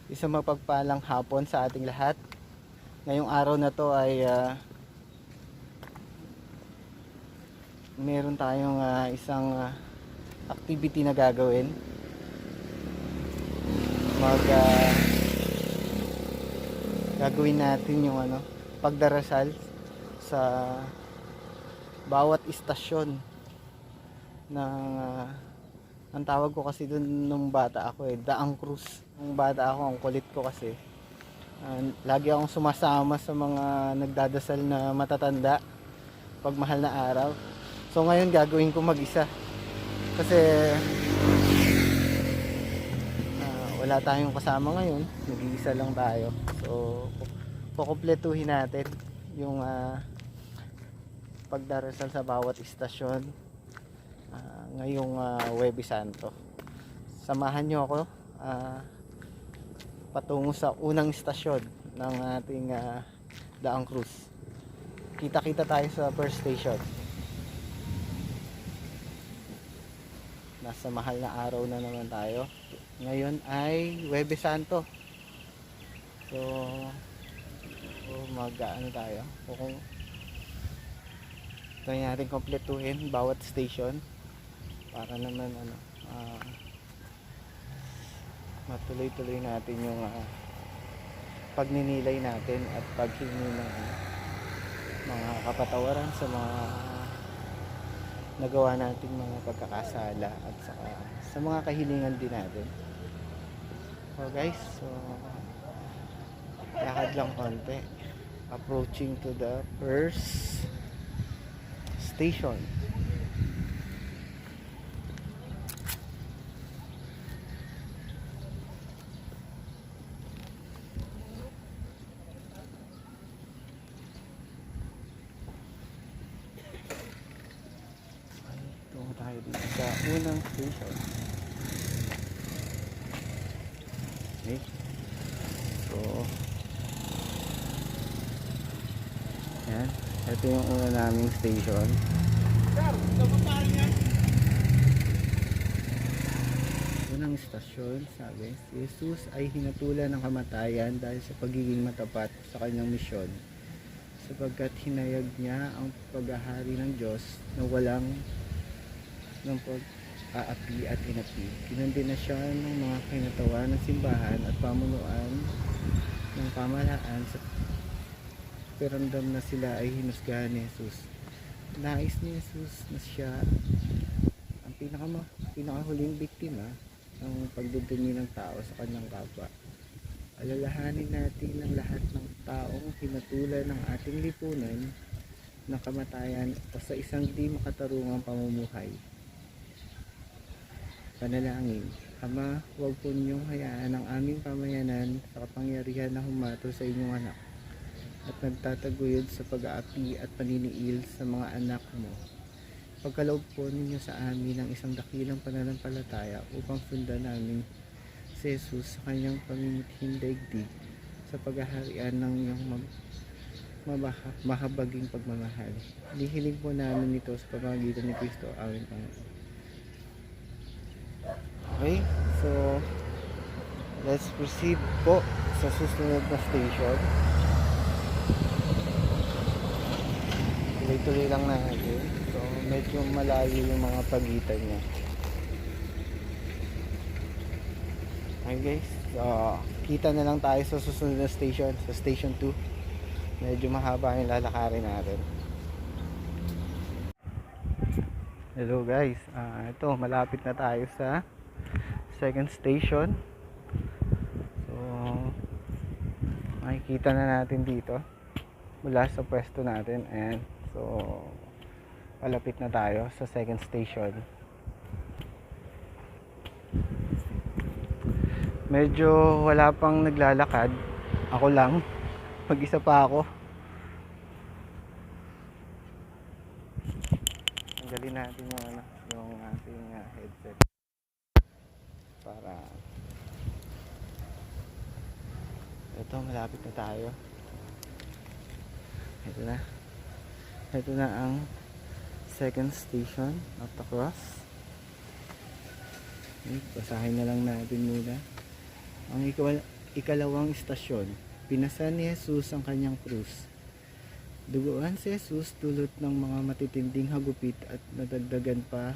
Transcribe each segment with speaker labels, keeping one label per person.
Speaker 1: Isang mapagpalang hapon sa ating lahat. Ngayong araw na to ay meron tayong isang activity na gagawin. Gagawin natin yung pagdarasal sa bawat istasyon ng ang tawag ko kasi dun nung bata ako Daang Cruz. Nung bata ako, ang kulit ko kasi. Lagi akong sumasama sa mga nagdadasal na matatanda pag mahal na araw. So ngayon gagawin ko mag-isa. Kasi wala tayong kasama ngayon. Nag-iisa lang tayo. So kukumpletuhin natin yung pagdarasal sa bawat istasyon ngayong Huwebes Santo. Samahan nyo ako patungo sa unang istasyon ng ating Daang Cruz. Kita-kita tayo sa first station. Nasa mahal na araw na naman tayo. Ngayon ay Huwebes Santo. So tayo. Kung try natin kompletuhin bawat station para naman matuloy-tuloy natin yung pagninilay natin at paghingi ng mga kapatawaran sa mga nagawa nating mga pagkakasala at sa mga kahilingan din natin. So guys, lakad lang konti, approaching to the first station. Tungo tayo dito sa unang station. Okay. So yan, ito yung una naming station. Unang istasyon, sabi, si Jesus ay hinatulan ng kamatayan dahil sa pagiging matapat sa kanyang misyon, sapagkat hinayag niya ang paghahari ng Diyos na walang ng pag-aapi at inapi. Kinundina siya ng mga kinatawan ng simbahan at pamunuan ng pamahalaan sa pakiramdam na sila ay hinusgahan ni Jesus. Nais ni Jesus na siya ang pinakahuling biktima ng pagdudumi ng tao sa kanyang kapwa. Alalahanin natin ang lahat ng taong hinatulan ng ating lipunan ng kamatayan o sa isang di makatarungang pamumuhay. Panalangin. Ama, huwag po ninyong hayaan ang aming pamayanan sa kapangyarihan na humato sa inyong anak at nagtataguyod sa pag-aapi at paniniil sa mga anak mo. Pagkaloob po ninyo sa amin ng isang dakilang pananampalataya upang sundan namin si Jesus sa kanyang pamimithing daigdig sa paghaharian ng iyong mahabaging pagmamahal. Nihiling po namin ito sa pamamagitan ni Kristo, aming Panginoon. Okay, so let's proceed po sa susunod na station. Tuloy-tuloy lang natin. So medyo malayo yung mga pagitan niya. Okay guys, so kita na lang tayo sa susunod na station, sa station 2. Medyo mahaba yung lalakarin natin. Hello guys, ito malapit na tayo sa second station. So makikita na natin dito mula sa pwesto natin, and so palapit na tayo sa second station. Medyo wala pang naglalakad, ako lang, mag-isa pa ako. Tanggalin natin yung ating headset para ito, malapit na tayo. Ito na ang second station of the cross. Okay, basahin na lang natin muna. Ang Ikalawang istasyon, pinasan ni Jesus ang kanyang krus. Duguan si Jesus dulot ng mga matitinding hagupit at nadagdagan pa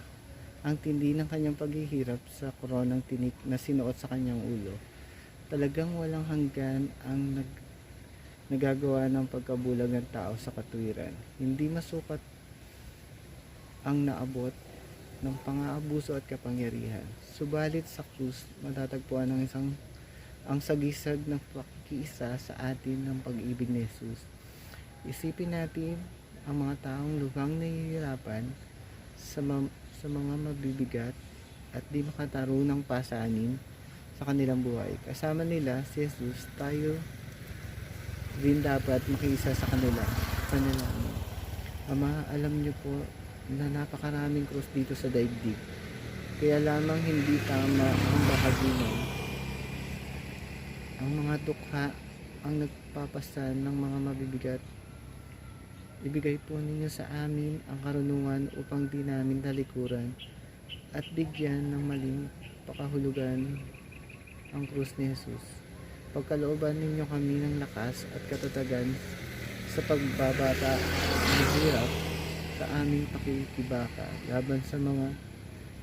Speaker 1: ang tindi ng kanyang paghihirap sa koronang tinik na sinuot sa kanyang ulo. Talagang walang hanggan ang nagagawa ng pagkabulag ng tao sa katwiran. Hindi masukat ang naabot ng pang-aabuso at kapangyarihan. Subalit sa krus, matatagpuan ang sagisag ng pakikiisa sa atin ng pag-ibig ni Jesus. Isipin natin ang mga taong lubhang nahihirapan sa mga mabibigat at di makatarunang pasanin sa kanilang buhay. Kasama nila si Jesus, tayo rin dapat makiisa sa kanila. Ama, alam niyo po na napakaraming krus dito sa daigdig. Kaya lamang hindi tama ang bahaginan. Ang mga dukha ang nagpapasan ng mga mabibigat. Ibigay po ninyo sa amin ang karunungan upang di namin talikuran at bigyan ng maling pakahulugan ang krus ni Jesus. Pagkalooban ninyo kami ng lakas at katatagan sa pagbabata ng hirap sa aming pakikibaka laban sa mga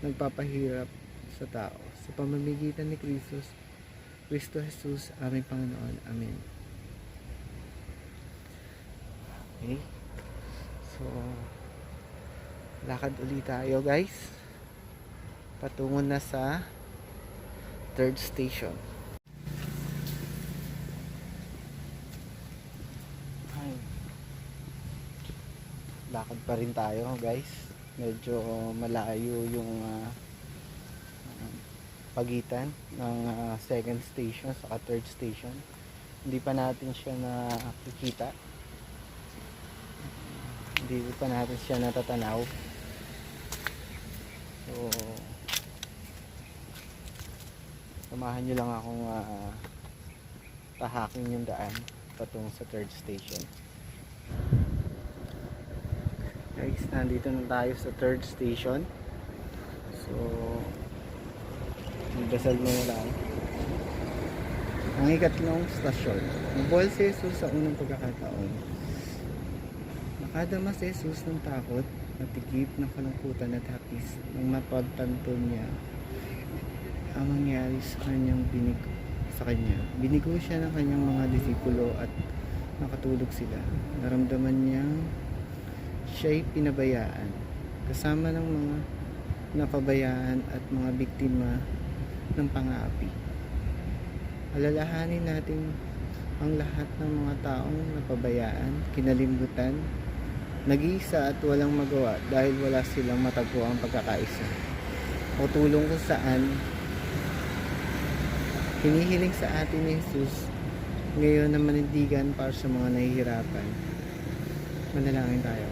Speaker 1: nagpapahirap sa tao. Sa pamamagitan ni Kristo Jesus, aming Panginoon. Amen. Okay. So, lakad ulit tayo guys. Patungo na sa third station. Ay. Lakad pa rin tayo guys. Medyo malayo yung pagitan ng second station sa third station. Hindi pa natin siya nakikita. Hindi pa natin siya natatanaw. So samahan nyo lang akong tahakin yung daan patungo sa third station. Guys, nandito na tayo sa third station. So magdasal muna lang. Ang ikatlong stasyon, nabuhal si Jesus sa unang pagkakataon. Nakadama si Jesus ng takot, natigip ng kalungkutan at hapis nang mapagtanto niya ang mangyari sa kanya. Binigo siya ng kanyang mga disipulo at nakatulog sila. Naramdaman niyang siya'y pinabayaan, kasama ng mga napabayaan at mga biktima ng pang-aapi. Alalahanin natin ang lahat ng mga taong napabayaan, kinalimutan, nag-iisa at walang magawa dahil wala silang matagpo ang pagkakaisa o tulong kung saan. Hinihiling sa atin ni Jesus ngayon na manindigan para sa mga nahihirapan. Manalangin tayo.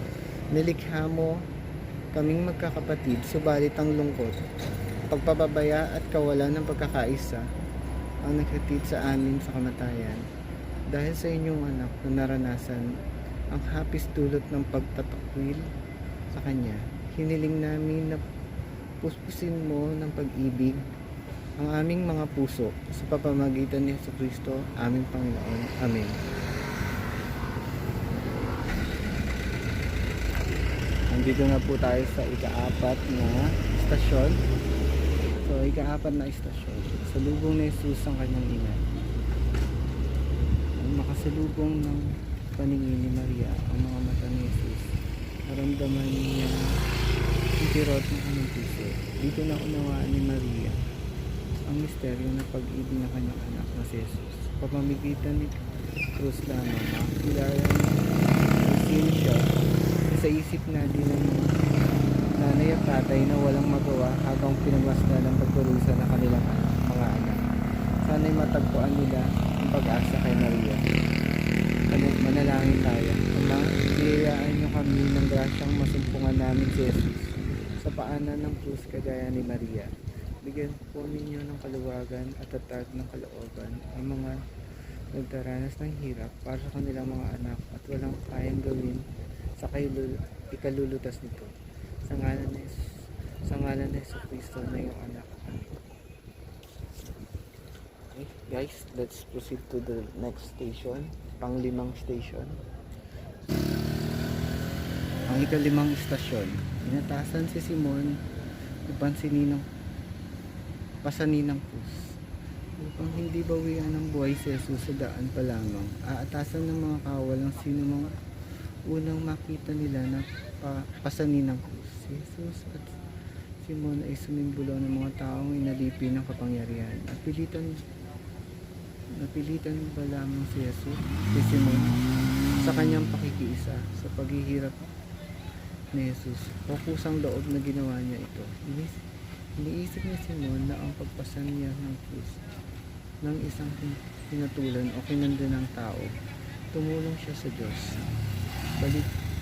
Speaker 1: Nilikha mo kaming magkakapatid, subalit ang lungkot, pagpapabaya at kawalan ng pagkakaisa ang naghatid sa amin sa kamatayan. Dahil sa inyong anak na naranasan ang hapis dulot ng pagtatakwil sa kanya, hiniling namin na puspusin mo ng pag-ibig ang aming mga puso sa pamamagitan ni Jesucristo, aming Panginoon. Amen. Nandito na po tayo sa ika-apat na istasyon. So, ika-apat na istasyon. Salubong ni Jesus ang kanyang ina. Makasalubong ng paningin ni Maria ang mga mata ni Jesus. Naramdaman niya ang kirot ng kanyang puso. Dito na unawaan ni Maria ang misteryo ng pag-ibig ng kanyang anak na si Jesus. Pamamagitan ni krus lamang makakilala ng sino siya. Sa isip na din ng mga nanay at tatay na walang magawa habang pinagmasdan ng pagkurusa ng kanilang mga anak. Sana'y matagpuan nila ang pag-asa kay Maria. Manalangin tayo. Ama, biyayaan niyo kami ng grasyang masumpungan namin si Jesus sa paanan ng krus kagaya ni Maria. Bigyan po ninyo ng kaluwagan at tatag ng kalooban ang mga nagdaranas ng hirap para sa kanilang mga anak at walang kayang gawin sa ikalulutas nito. Sa ngalan ni Jesucristo na iyong anak. Okay, guys, let's proceed to the next station, panglimang station. Ang ikalimang istasyon, inatasan si Simon upang pasanin ng krus. Upang hindi bawian ng buhay si Jesus sa daan pa lamang, aatasan ng mga kawal ang sino mang unang makita nila na pasanin ng krus. Si Jesus at Simon ay sumimbolo ng mga taong inalipin ng kapangyarihan. Napilitan ba lamang si Jesus, si Simon, sa kanyang pakikiisa sa paghihirap ni Jesus o kusang loob na ginawa niya ito? Iniisip ni Simon na ang pagpasan niya ng krus ng isang pinatulan o kinanda ng tao, tumulong siya sa Diyos.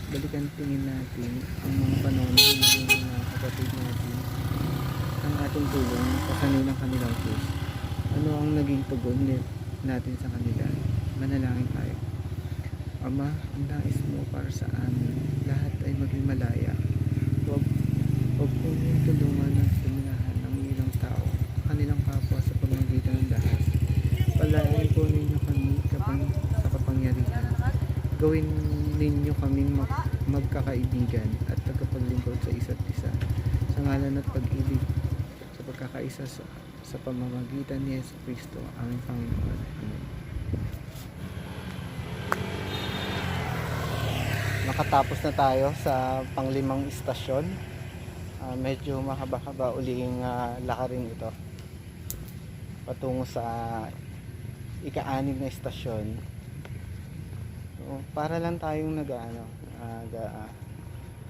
Speaker 1: Balikan tingin natin ang mga panahon ng mga kapatid natin ang ating tulong pasanin ng kanilang krus. Ano ang naging tugon natin sa kanila? Manalangin tayo. Ama, ang nais mo para sa amin, lahat ay maging malaya. Huwag po niyong tulungan ng siminahan ng ilang tao, kanilang kapwa sa pamamagitan ng dahas. Palayain po ninyo kami sa kapangyarihan. Gawin ninyo kaming magkakaibigan at tagapaglingkod sa isa't isa. Sa ngalan at pag-ibig sa pagkakaisa sa pamamagitan ni Yesu Kristo, aming Panginoon. Amen. Nakatapos na tayo sa panglimang istasyon. Medyo mahaba-haba uling lakarin ito patungo sa ika-anim na istasyon. So, para lang tayong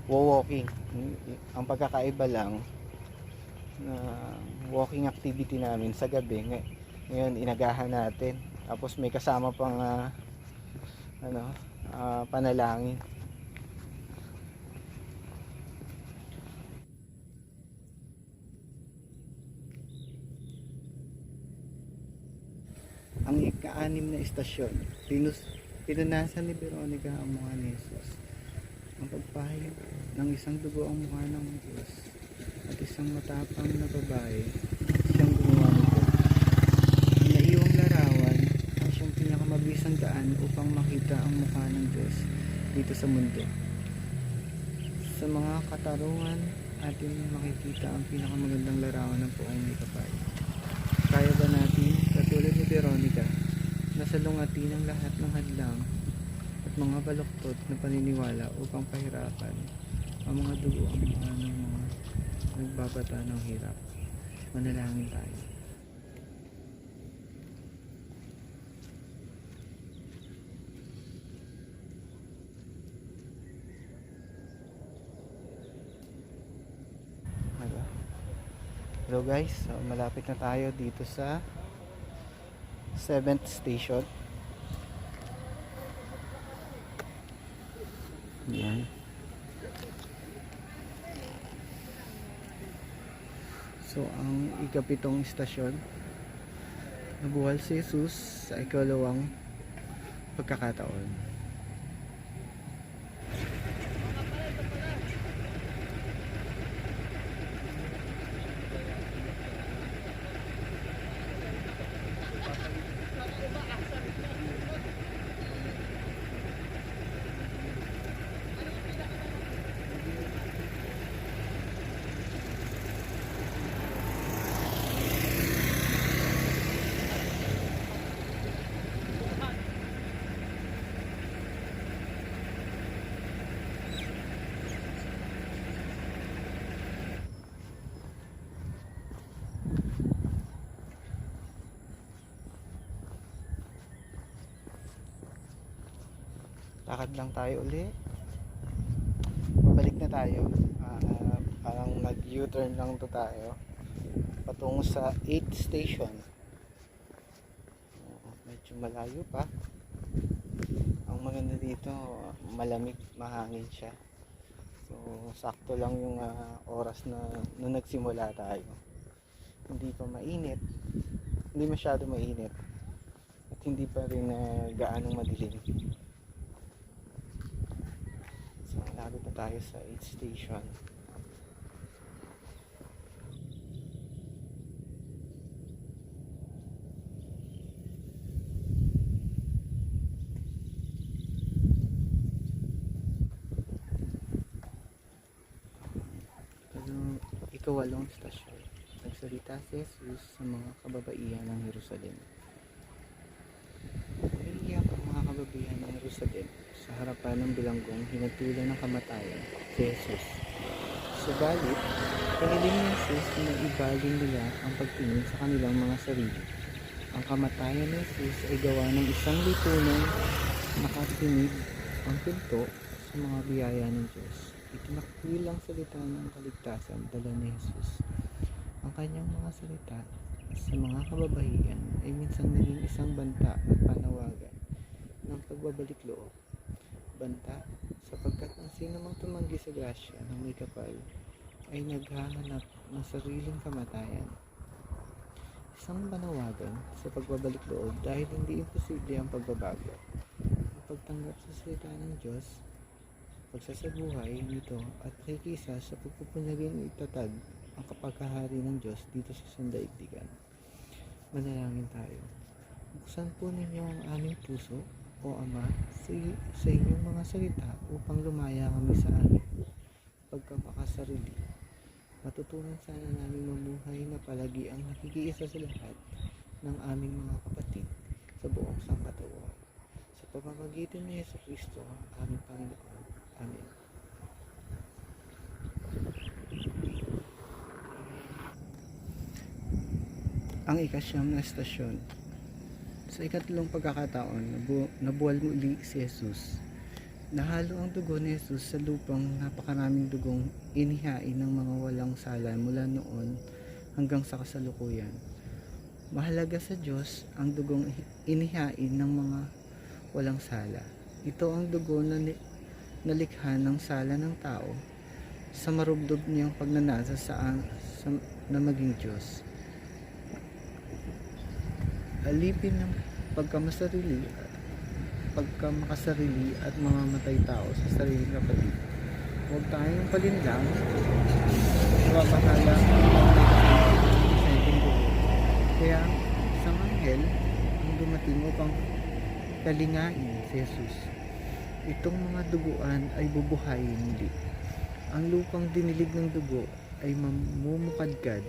Speaker 1: walking. Ang pagkakaiba lang na walking activity namin sa gabi ngayon inagahan natin, tapos may kasama pang panalangin. Ang ika-anim na istasyon, pinunasan ni Veronica ang mukha ni Jesus. Ang pagpahayag ng isang dugo ang mukha ng Diyos at isang matapang na babae siyang gumawa nito. Ang naiwang larawan ay siyang pinakamabisang daan upang makita ang mukha ng Diyos dito sa mundo. Sa mga katarungan, atin makikita ang pinakamagandang larawan ng poong may kapal. Kaya ba natin, katulad ni Veronica, na salungatin ang lahat ng hadlang at mga baluktot na paniniwala upang pahirapan ang mga dugo ang mga ng mga nagbabata ng hirap? Manalangin tayo. Hello guys, so malapit na tayo dito sa 7th station. Yan. So ang ikapitong istasyon, nabuhal si Jesus sa ikalawang pagkakataon. Lakad lang tayo uli. Pabalik na tayo. Parang nag-U-turn lang to tayo patungo sa 8th station. Medyo malayo pa. Ang maganda dito, malamig, mahangin siya. So sakto lang yung oras na nung nagsimula tayo. Hindi pa mainit, hindi masyado mainit, at hindi pa rin gaanong madilim. So malapit na tayo sa 8th station. Ikawalong istasyon. Nagsalita si Jesus sa mga kababaihan ng Jerusalem. Umiiyak ang mga kababaihan ng Jerusalem sa harapan ng bilanggong hinatulan ng kamatayan si Jesus. Subalit, piniling ni Jesus na ibaling nila ang pagtingin sa kanilang mga sarili. Ang kamatayan ni Jesus ay gawa ng isang lipunan nakatinig ang pinto sa mga biyaya ng Diyos. Itinakwil ang salita ng kaligtasan dala ni Jesus. Ang kanyang mga salita sa mga kababaihan ay minsan naging isang banta at panawagan ng pagbabalik loob. Banta sapagkat ang sino mang tumanggi sa grasya ng may kapal ay naghahanap ng sariling kamatayan. Isang panawagan sa pagbabalik loob dahil hindi imposible ang pagbabago. Ang pagtanggap sa salita ng Diyos, pagsasabuhay nito at pakikisa sa pagpupunyaging itatag ang kapagkahari ng Diyos dito sa sandaigdigan. Manalangin tayo. Buksan po ninyo ang aming puso, O Ama, sa inyong mga salita upang lumaya kami sa amin pagkamakasarili. Matutunan sana namin mamuhay na palagi ang nakikiisa sa lahat ng aming mga kapatid sa buong sangkatauhan. Sa pamamagitan ni Jesucristo, aming Panginoon. Amen. Ang ikasyam na estasyon. Sa ikatlong pagkakataon, nabuwal muli si Jesus. Nahalo ang dugo ni Jesus sa lupang napakaraming dugong inihain ng mga walang sala mula noon hanggang sa kasalukuyan. Mahalaga sa Diyos ang dugong inihain ng mga walang sala. Ito ang dugo na nalikha ng sala ng tao sa marubdob niyang pagnanasa na maging Diyos. Alipin ng pagkamakasarili at mga matay tao sa sariling kapatid. Huwag tayong palinlang mapapahala sa itong dugo. Kaya isang anghel ang dumating upang talingain si Jesus. Itong mga duguan ay bubuhayin muli. Ang lupang dinilig ng dugo ay mamumukadkad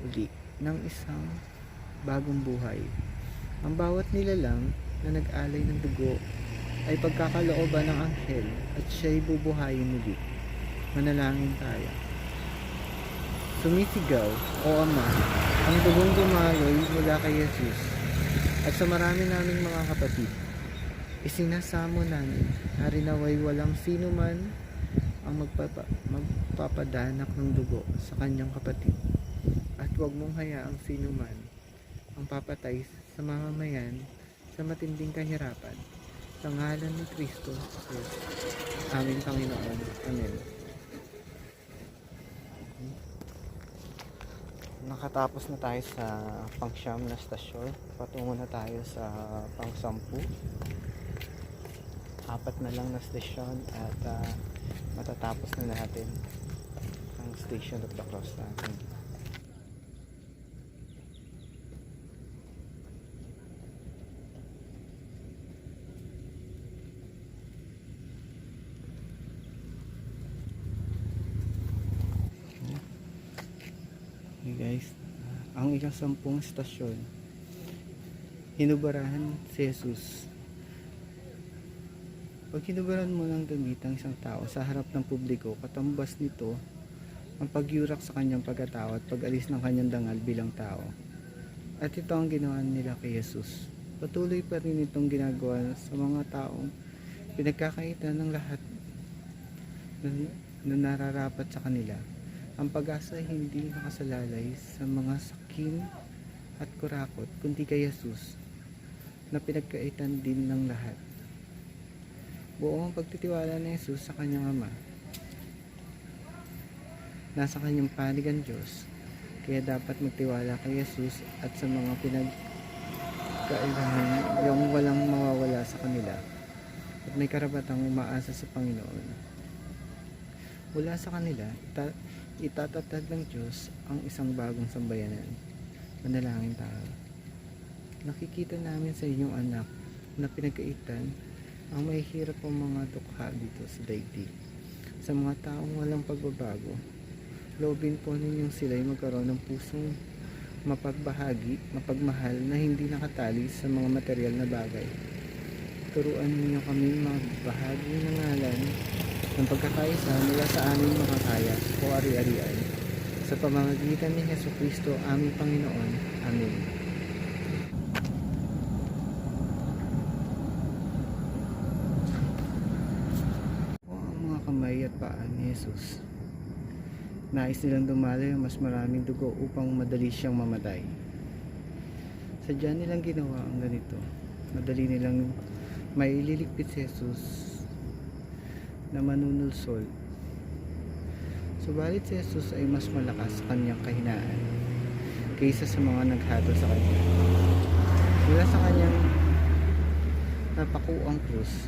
Speaker 1: uli ng isang bagong buhay. Ang bawat nilalang na nag-alay ng dugo ay pagkakalooban ng anghel at siya'y bubuhayin muli. Manalangin tayo. Sumisigaw, O Ama, ang dugong dumaloy mula kay Jesus at sa marami naming mga kapatid. Isinasamo namin na rinaway walang sino man ang magpapadanak ng dugo sa kanyang kapatid. At huwag mong hayaang sino man ang papatay sa mamamayan sa matinding kahirapan. Sa ngalan ni Kristo, aming Panginoon. Amen. Nakatapos na tayo sa pang-siyam na estasyon. Patungo na tayo sa pang-sampu. 4 na lang na station at matatapos na natin ang Station of the Cross natin. Guys, ang ikasampung estasyon, hinubarahan si Jesus. Pag hinubaran mo ng damit ang isang tao sa harap ng publiko, katambas nito ang pagyurak sa kanyang pagkatao at pag-alis ng kanyang dangal bilang tao. At ito ang ginawa nila kay Jesus. Patuloy pa rin itong ginagawa sa mga taong pinagkakaitan ng lahat na nararapat sa kanila. Ang pag-asa ay hindi nakasalalay sa mga sakim at kurakot, kundi kay Jesus na pinagkaitan din ng lahat. Buong ang pagtitiwala ni Jesus sa kanyang Ama. Nasa kanyang panig ang Diyos, kaya dapat magtiwala kay Jesus at sa mga pinagkailangan yung walang mawawala sa kanila at may karapatang umaasa sa Panginoon. Mula sa kanila, itatatag ng Diyos ang isang bagong sambayanan. Manalangin tayo. Nakikita namin sa inyong anak na pinagkaitan ang mahihirap ang mga dukha dito sa daigdig. Sa mga taong walang pagbabago, Loobin po ninyong sila'y magkaroon ng pusong mapagbahagi, mapagmahal na hindi nakatali sa mga material na bagay. Turuan ninyo kami magbahagi ng ngalan ng pagkakaisa mula sa aming makakaya o ari-arian. Sa pamamagitan ni Jesucristo aming Panginoon. Amen. O ang mga kamay at paa ni Jesus. Nais nilang dumaloy ang mas maraming dugo upang madali siyang mamatay. Sadya nilang ginawa ang ganito. Madali nilang maililigpit si Jesus na manunulsol. Subalit si Jesus ay mas malakas sa kanyang kahinaan kaysa sa mga naghatol sa kanya. Mula sa kanyang napakuang krus,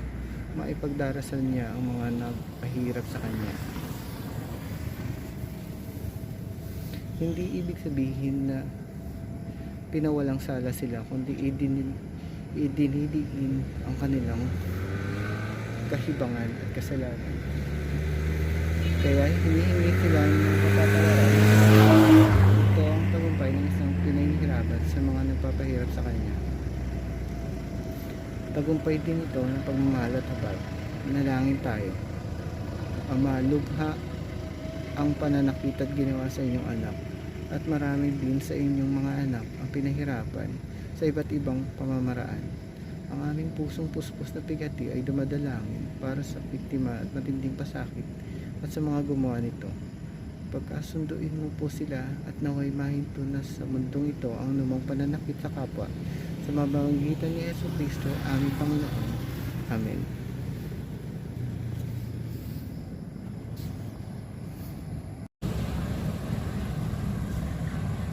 Speaker 1: maipagdarasal niya ang mga nagpahirap sa kanya. Hindi ibig sabihin na pinawalang sala sila, kundi idinidiin ang kanilang kahibangan at kasalanan. Kaya hinihingi sila ng kapatawaran. Ito ang tagumpay ng isang pinahihirapan sa mga nagpapahirap sa kanya. Tagumpay din ito ng pagmamahal at habag. Manalangin tayo. Ama, lubha ang pananakit at ginawa sa inyong anak, at marami din sa inyong mga anak ang pinahirapan sa iba't ibang pamamaraan. Ang aming pusong puspos na bigati ay dumadalangin para sa biktima at matinding pasakit at sa mga gumawa nito. Pagkasunduin mo po sila at naway mahinto na sa mundong ito ang lumang pananakit sa kapwa, sa mamagitan ni Jesucristo aming Panginoon. Amen.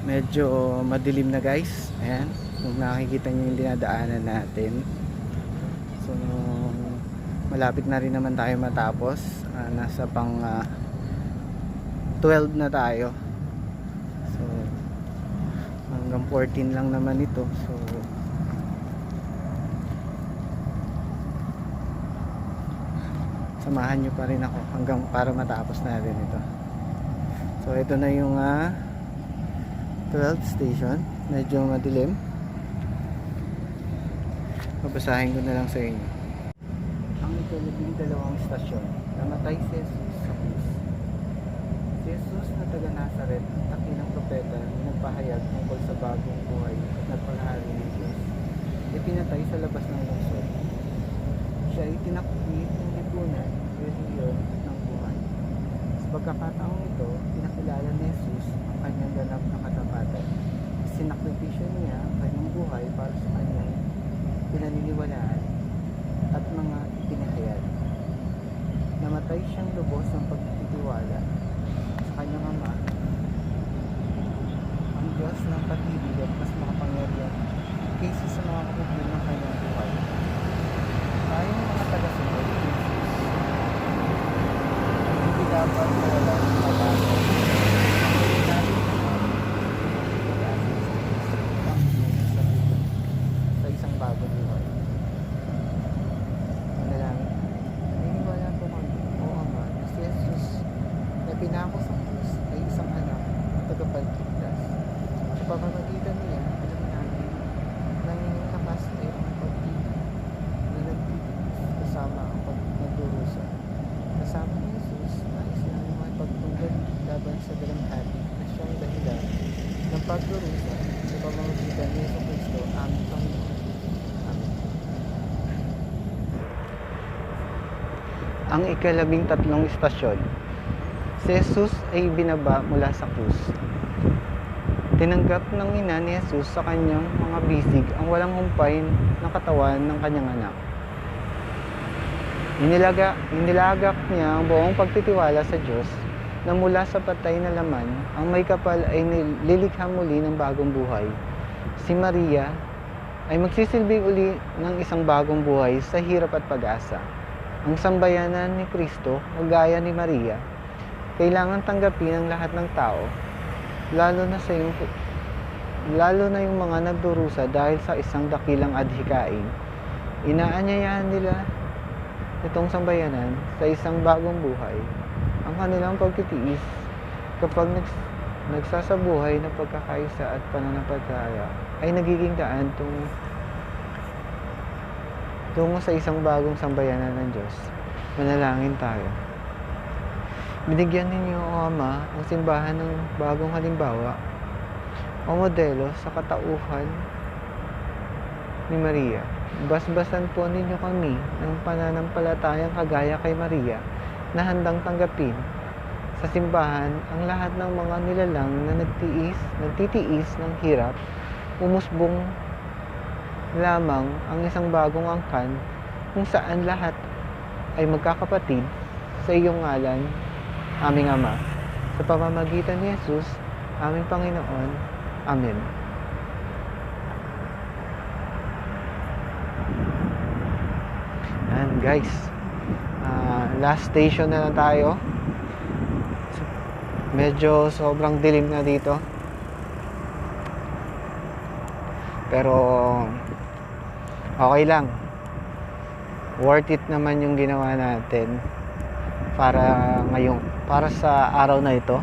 Speaker 1: Medyo madilim na guys. Ayan, kung nakikita nyo yung dinadaanan natin. So malapit na rin naman tayo matapos. Nasa pang 12 na tayo. So hanggang 14 lang naman ito. So samahan nyo pa rin ako hanggang para matapos na rin ito. So ito na yung 12th station. Medyo madilim. Babasahin ko na lang sa inyo. Ang ika-12 stasyon. Namatay si Jesus sa krus. Si Jesus na taga Nazaret, ang takilang propeta, nagpahayag tungkol sa bagong buhay at nagpalahari ng Diyos. Ipinatay sa labas ng lungsod. Siya ay tinakwil ng lipunan, reliyon ng buhay. Sa pagkakataong ito, pinakilala ni Jesus ang kanyang ganap na katapatan. Sinakripisyo niya ang kanyang buhay para sa kanyang pinaniniwalaan at mga pinahayag. Namatay siyang lubos ng pagtitiwala sa kanyang Ama, ang Diyos ng pag-ibig at mas makapangyarihan kaysa sa mga kapatid ng kanyang buhay. Tayong mga taga-sunod, hindi dapat mawala ng pagbabago. Sa isang bagong buhay. Manalangin. Naniniwala po kami, O Ama, na si Jesus na pinako sa krus ay isang anak na tagapagligtas. Sa pamamagitan niya, alam namin na inyong lakas ay ang pag-ibig na nagtitiis kasama ang nagdurusa. Kasama ni Jesus, nais namin makipagtunggal laban sa dalamhati na siyang dahilan ng pagdurusa sa pamamagitan ni Jesucristo, aming Panginoon. Amen. Ang ika-13 istasyon. Si Jesus ay binaba mula sa krus. Tinanggap ng ina ni Jesus sa kanyang mga bisig ang walang humpay ng katawan ng kanyang anak. Inilagak niya ang buong pagtitiwala sa Diyos na mula sa patay na laman, ang may kapal ay nililikha muli ng bagong buhay. Si Maria ay magsisilbing uli ng isang bagong buhay sa hirap at pag-asa. Ang sambayanan ni Kristo, kagaya ni Maria, kailangan tanggapin ang lahat ng tao, lalo na yung mga nagdurusa dahil sa isang dakilang adhikain. Inaanyayahan nila itong sambayanan sa isang bagong buhay. Ang kanilang pagtitiis kapag nagsasabuhay ng pagkakaisa at pananampalataya ay nagiging daan tungo sa isang bagong sambayanan ng Diyos. Manalangin tayo. Binigyan ninyo, O Ama, ang simbahan ng bagong halimbawa o modelo sa katauhan ni Maria. Basbasan po ninyo kami ng pananampalatayang kagaya kay Maria na handang tanggapin sa simbahan ang lahat ng mga nilalang na nagtitiis ng hirap, umusbong lamang ang isang bagong angkan kung saan lahat ay magkakapatid sa iyong ngalan, aming Ama, sa pamamagitan ni Jesus, aming Panginoon. Amen. And guys, last station na lang tayo. Medyo sobrang dilim na dito, pero okay lang, worth it naman yung ginawa natin para sa araw na ito.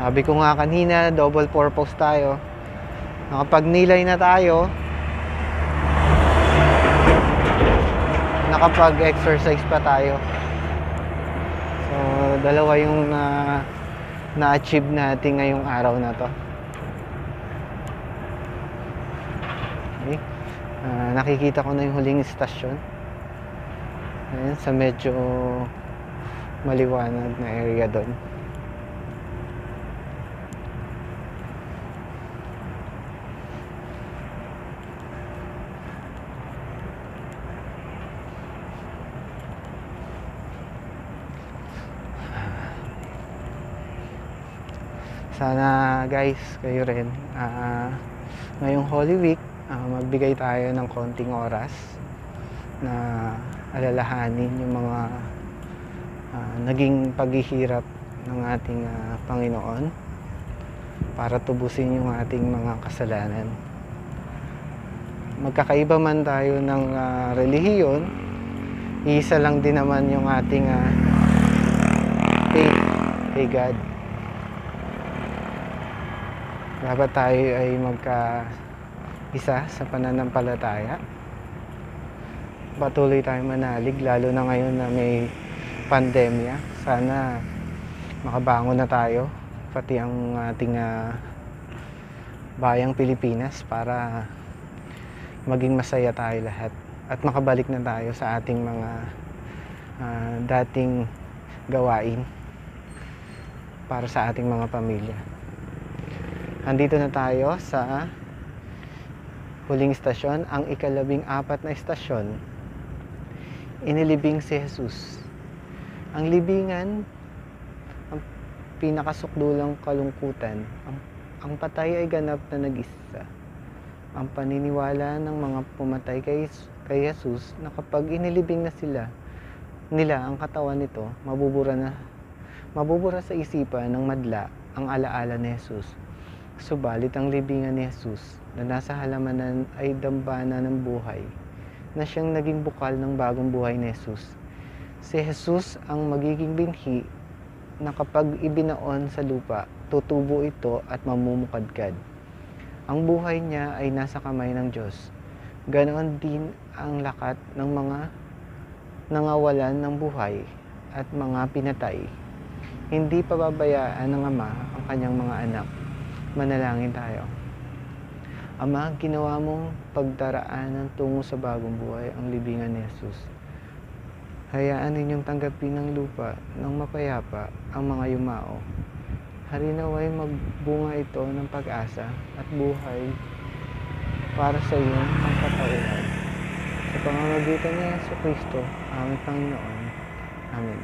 Speaker 1: Sabi ko nga kanina, double purpose tayo. Nakapagnilay na tayo, nakapag-exercise pa tayo. So, dalawa yung na-achieve natin ngayong araw na to. Okay. Nakikita ko na yung huling istasyon. Ayan, sa medyo maliwanag na area doon. Sana guys, kayo rin ngayong Holy Week magbigay tayo ng konting oras na alalahanin yung mga naging paghihirap ng ating Panginoon para tubusin yung ating mga kasalanan. Magkakaiba man tayo ng relihiyon, isa lang din naman yung ating faith kay God. Dapat tayo ay magka-isa sa pananampalataya. Patuloy tayong manalig, lalo na ngayon na may pandemya. Sana makabangon na tayo, pati ang ating bayang Pilipinas, para maging masaya tayo lahat. At makabalik na tayo sa ating mga dating gawain para sa ating mga pamilya. Andito na tayo sa huling istasyon, ang ika-14 na istasyon. Inilibing si Jesus. Ang libingan, ang pinakasukdulang kalungkutan. Ang patay ay ganap na nag-isa. Ang paniniwala ng mga pumatay kay Jesus na kapag inilibing na nila ang katawan nito, mabubura sa isipan ng madla ang alaala ni Jesus. Subalit ang libingan ni Jesus na nasa halamanan ay dambana ng buhay, na siyang naging bukal ng bagong buhay ni Jesus. Si Jesus ang magiging binhi na kapag ibinaon sa lupa, tutubo ito at mamumukadkad. Ang buhay niya ay nasa kamay ng Diyos. Ganoon din ang lakat ng mga nangawalan ng buhay at mga pinatay. Hindi pababayaan ng Ama ang kanyang mga anak. Manalangin tayo. Ama, ginawa mong pagdaraanan tungo sa bagong buhay ang libingan ni Jesus. Hayaan ninyong tanggapin ng lupa ng mapayapa ang mga yumao. Harinaway magbunga ito ng pag-asa at buhay para sa iyong ang katauhan. Sa pamamagitan ni Jesucristo, aming Panginoon. Amen.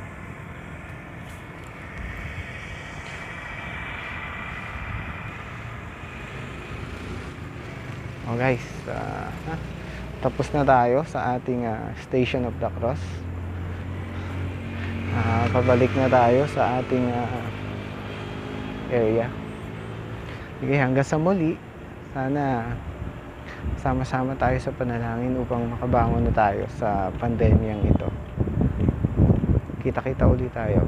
Speaker 1: Oh guys, tapos na tayo sa ating Station of the Cross. Pabalik na tayo sa ating area. Okay, hanggang sa muli, sana sama-sama tayo sa panalangin upang makabangon na tayo sa pandemyang ito. Kita-kita ulit tayo.